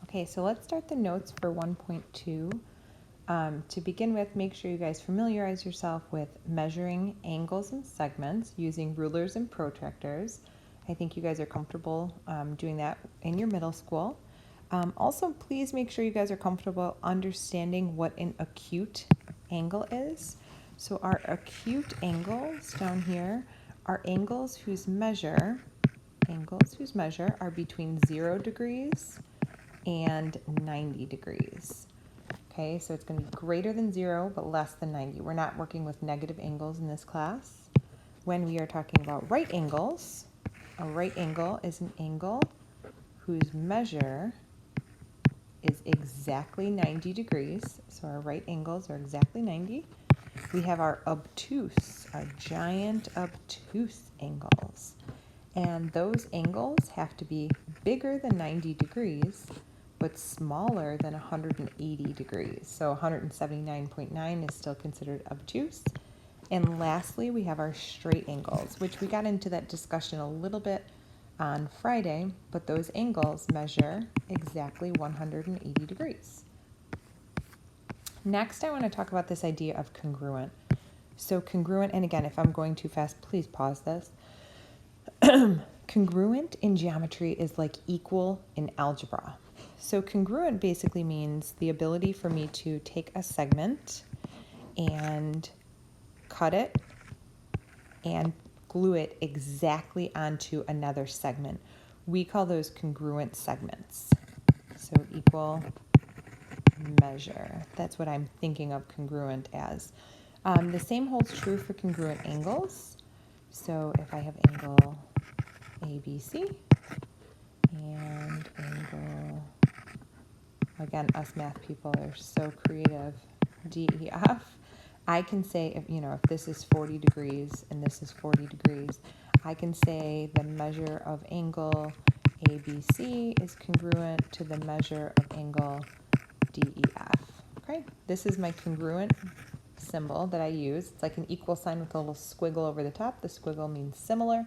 Okay, so let's start the notes for 1.2. To begin with, make sure you guys familiarize yourself with measuring angles and segments using rulers and protractors. I think you guys are comfortable doing that in your middle school. Also, please make sure you guys are comfortable understanding what an acute angle is. So our acute angles down here are angles whose measure are between 0 degrees and 90 degrees. Okay, so it's going to be greater than 0 but less than 90. We're not working with negative angles in this class. When we are talking about right angles, a right angle is an angle whose measure is exactly 90 degrees. So our right angles are exactly 90. We have our obtuse, our giant obtuse angles. And those angles have to be bigger than 90 degrees but smaller than 180 degrees. So 179.9 is still considered obtuse. And lastly, we have our straight angles, which we got into that discussion a little bit on Friday, but those angles measure exactly 180 degrees. Next, I want to talk about this idea of congruent. So congruent, and again, if I'm going too fast, please pause this. Congruent in geometry is like equal in algebra. So congruent basically means the ability for me to take a segment and cut it and glue it exactly onto another segment. We call those congruent segments. So equal measure. That's what I'm thinking of congruent as. The same holds true for congruent angles. So if I have angle ABC and angle, again, us math people are so creative, DEF, I can say, if this is 40 degrees and this is 40 degrees, I can say the measure of angle ABC is congruent to the measure of angle DEF. Okay, this is my congruent symbol that I use. It's like an equal sign with a little squiggle over the top. The squiggle means similar,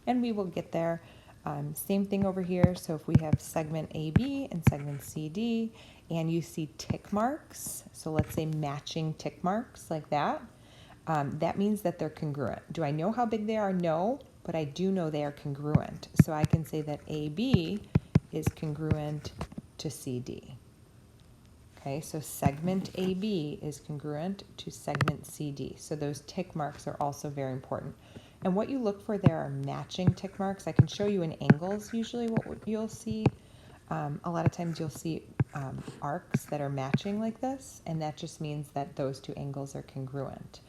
and we will get there. Same thing over here. So if we have segment AB and segment CD, and you see tick marks, so let's say matching tick marks like that, that means that they're congruent. Do I know how big they are? No, but I do know they are congruent. So I can say that AB is congruent to CD. Okay, so segment AB is congruent to segment CD. So those tick marks are also very important. And what you look for there are matching tick marks. I can show you in angles usually what you'll see. A lot of times you'll see arcs that are matching like this, and that just means that those two angles are congruent.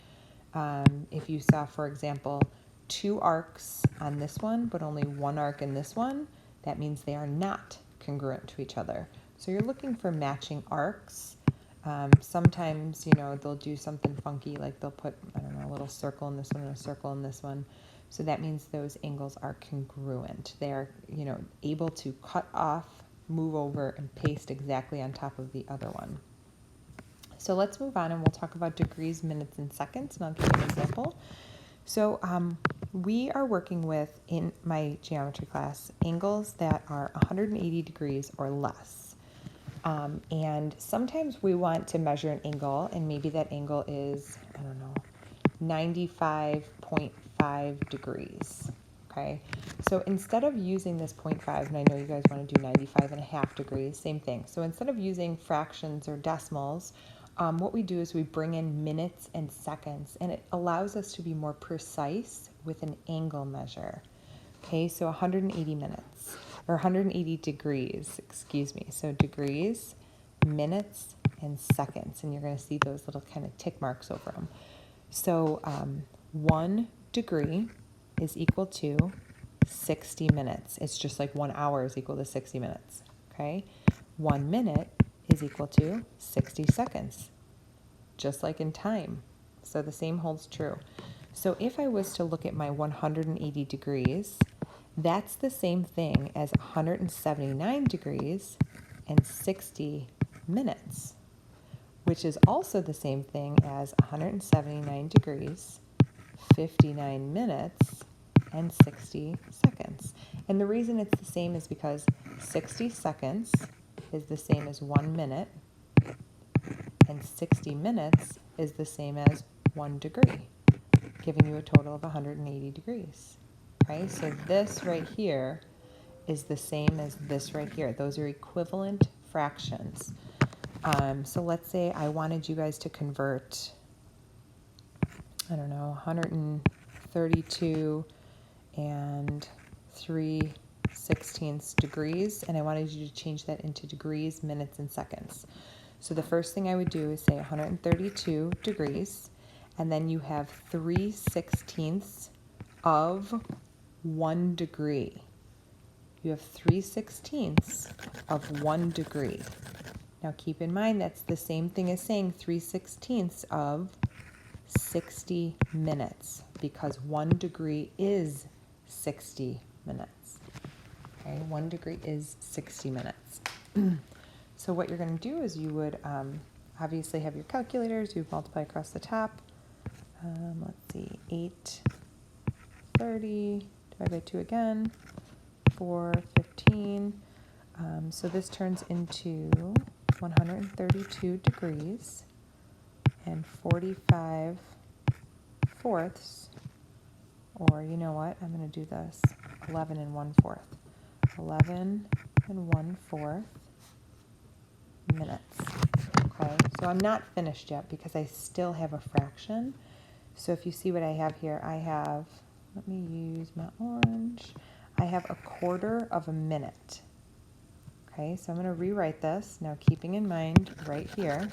If you saw, for example, 2 arcs on this one, but only 1 arc in this one, that means they are not congruent to each other. So you're looking for matching arcs. Sometimes, they'll do something funky, like they'll put, a little circle in this one and a circle in this one. So that means those angles are congruent. They are, able to cut off, move over, and paste exactly on top of the other one. So let's move on and we'll talk about degrees, minutes, and seconds, and I'll give you an example. So we are working with, in my geometry class, angles that are 180 degrees or less. And sometimes we want to measure an angle, and maybe that angle is, 95.5 degrees. Okay, so instead of using this 0.5, and I know you guys want to do 95.5 degrees, same thing. So instead of using fractions or decimals, what we do is we bring in minutes and seconds, and it allows us to be more precise with an angle measure. Okay, so 180 minutes, or 180 degrees, So degrees, minutes, and seconds, and you're going to see those little kind of tick marks over them. So 1 degree is equal to 60 minutes. It's just like 1 hour is equal to 60 minutes, okay? 1 minute is equal to 60 seconds, just like in time. So the same holds true. So if I was to look at my 180 degrees, that's the same thing as 179 degrees and 60 minutes, which is also the same thing as 179 degrees, 59 minutes, and 60 seconds. And the reason it's the same is because 60 seconds is the same as 1 minute, and 60 minutes is the same as 1 degree, giving you a total of 180 degrees. Okay, so this right here is the same as this right here. Those are equivalent fractions. So let's say I wanted you guys to convert, I don't know, 132 and 3/16 degrees, and I wanted you to change that into degrees, minutes, and seconds. So the first thing I would do is say 132 degrees, and then you have 3/16 of 1 degree. You have 3/16 of 1 degree. Now keep in mind that's the same thing as saying 3/16 of 60 minutes, because 1 degree is 60 minutes. Okay, 1 degree is 60 minutes. So what you're going to do is you would obviously have your calculators. You multiply across the top. Let's see, 830 divided by 2 again, 415. So this turns into 132 degrees and 45 fourths, or you know what, I'm going to do this, 11 and 1/4. 11 and 1/4 minutes. Okay, so I'm not finished yet because I still have a fraction. So if you see what I have here, I have, let me use my orange, I have 1/4 of a minute. Okay, so I'm going to rewrite this, now keeping in mind right here.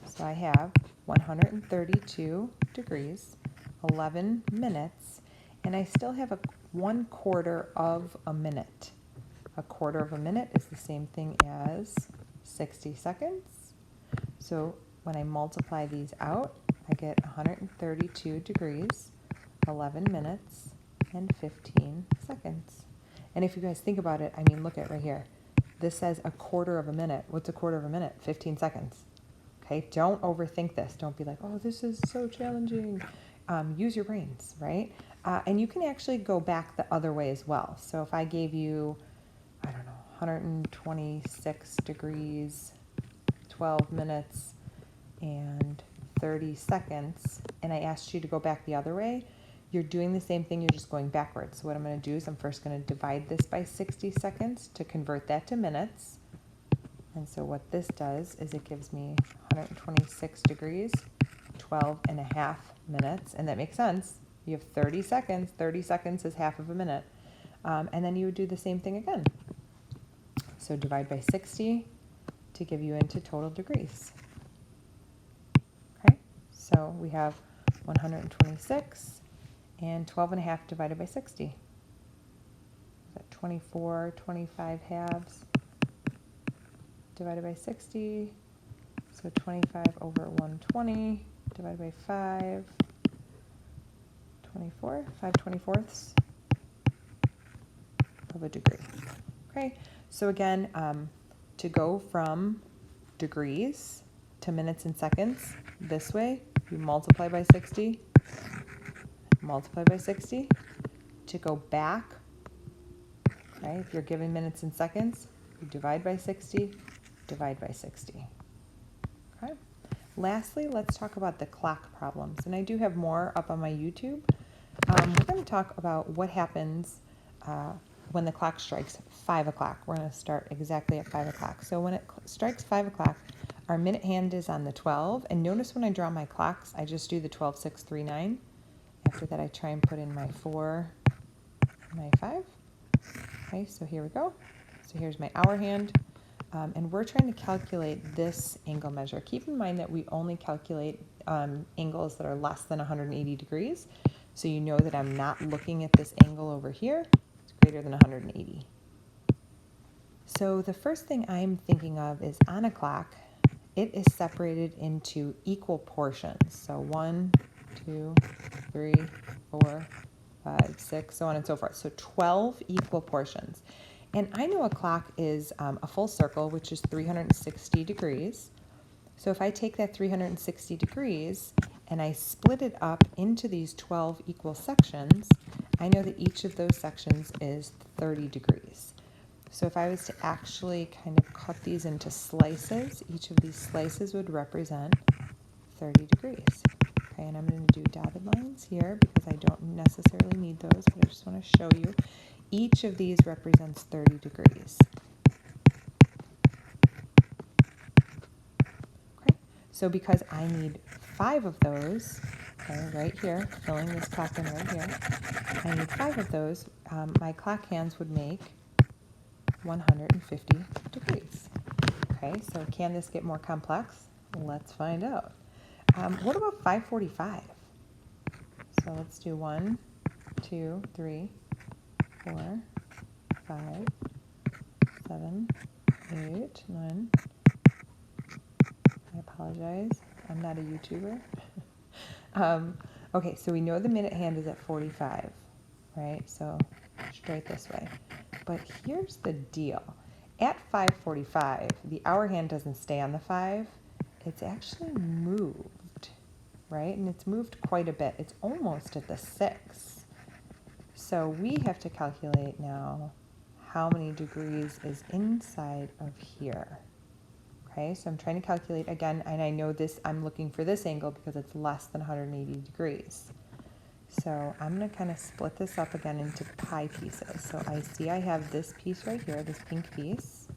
So I have 132 degrees, 11 minutes, and I still have 1/4 of a minute. 1/4 of a minute is the same thing as 60 seconds. So when I multiply these out, I get 132 degrees, 11 minutes, and 15 seconds. And if you guys think about it, I mean, look at right here. This says 1/4 of a minute. What's 1/4 of a minute? 15 seconds. Okay, don't overthink this. Don't be like, oh, this is so challenging. Use your brains, right? And you can actually go back the other way as well. So if I gave you, I don't know, 126 degrees, 12 minutes, and 30 seconds, and I asked you to go back the other way, you're doing the same thing, you're just going backwards. So what I'm going to do is I'm first going to divide this by 60 seconds to convert that to minutes. And so what this does is it gives me 126 degrees, 12 and a half minutes, and that makes sense. You have 30 seconds. 30 seconds is half of a minute. And then you would do the same thing again. So divide by 60 to give you into total degrees. Okay, so we have 126 and 12 and a half divided by 60. Is that 24, 25 halves divided by 60? So 25 over 120 divided by 5, 24, 5/24 of a degree. Okay, so again, to go from degrees to minutes and seconds, this way, you multiply by 60, multiply by 60. To go back, okay, if you're given minutes and seconds, you divide by 60, divide by 60. Okay. Lastly, let's talk about the clock problems. And I do have more up on my YouTube. We're going to talk about what happens when the clock strikes 5 o'clock. We're going to start exactly at 5 o'clock. So when it strikes 5 o'clock, our minute hand is on the 12. And notice when I draw my clocks, I just do the 12, 6, 3, 9. After that, I try and put in my 4, my 5. Okay, so here we go. So here's my hour hand. And we're trying to calculate this angle measure. Keep in mind that we only calculate angles that are less than 180 degrees. So you know that I'm not looking at this angle over here. It's greater than 180. So the first thing I'm thinking of is on a clock, it is separated into equal portions. So 1, 2, 3, 4, 5, 6, so on and so forth. So 12 equal portions. And I know a clock is a full circle, which is 360 degrees. So if I take that 360 degrees and I split it up into these 12 equal sections, I know that each of those sections is 30 degrees. So if I was to actually kind of cut these into slices, each of these slices would represent 30 degrees. Okay, and I'm going to do dotted lines here because I don't necessarily need those, but I just want to show you. Each of these represents 30 degrees. Okay, so because I need 5 of those, okay, right here, filling this clock in right here, I need 5 of those, my clock hands would make 150 degrees. Okay, so can this get more complex? Let's find out. What about 545? So let's do 1, 2, 3, 4, 5, 7, 8, 9. I apologize. I'm not a YouTuber. Okay, so we know the minute hand is at 45, right? So straight this way. But here's the deal. At 5:45, the hour hand doesn't stay on the 5. It's actually moved, right? And it's moved quite a bit. It's almost at the 6. So we have to calculate now how many degrees is inside of here. Okay, so I'm trying to calculate again, and I know this, I'm looking for this angle because it's less than 180 degrees. So I'm going to kind of split this up again into pie pieces. So I see I have this piece right here, this pink piece.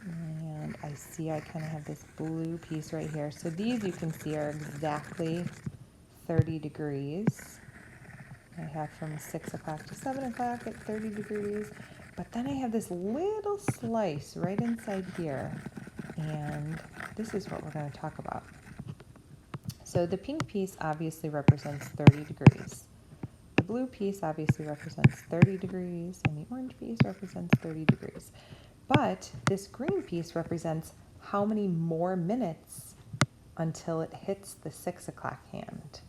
And I see I kind of have this blue piece right here. So these you can see are exactly 30 degrees. I have from 6 o'clock to 7 o'clock at 30 degrees. But then I have this little slice right inside here. And this is what we're going to talk about. So the pink piece obviously represents 30 degrees. The blue piece obviously represents 30 degrees, and the orange piece represents 30 degrees. But this green piece represents how many more minutes until it hits the 6 o'clock hand,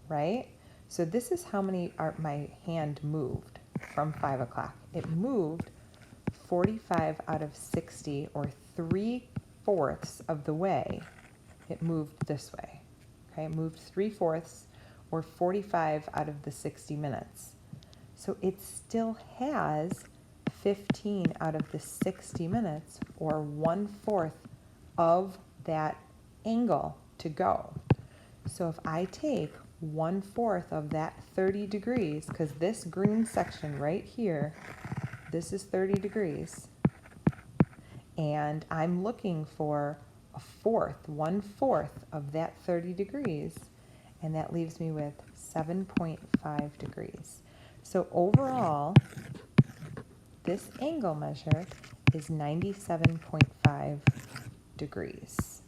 right? So this is how many my hand moved from 5 o'clock. It moved 45 out of 60, or 3/4 of the way. It moved this way. Okay, it moved 3/4, or 45 out of the 60 minutes. So it still has 15 out of the 60 minutes, or 1/4 of that angle to go. So if I take 1/4 of that 30 degrees, because this green section right here, this is 30 degrees, and I'm looking for a 1/4 of that 30 degrees, and that leaves me with 7.5 degrees. So overall, this angle measure is 97.5 degrees.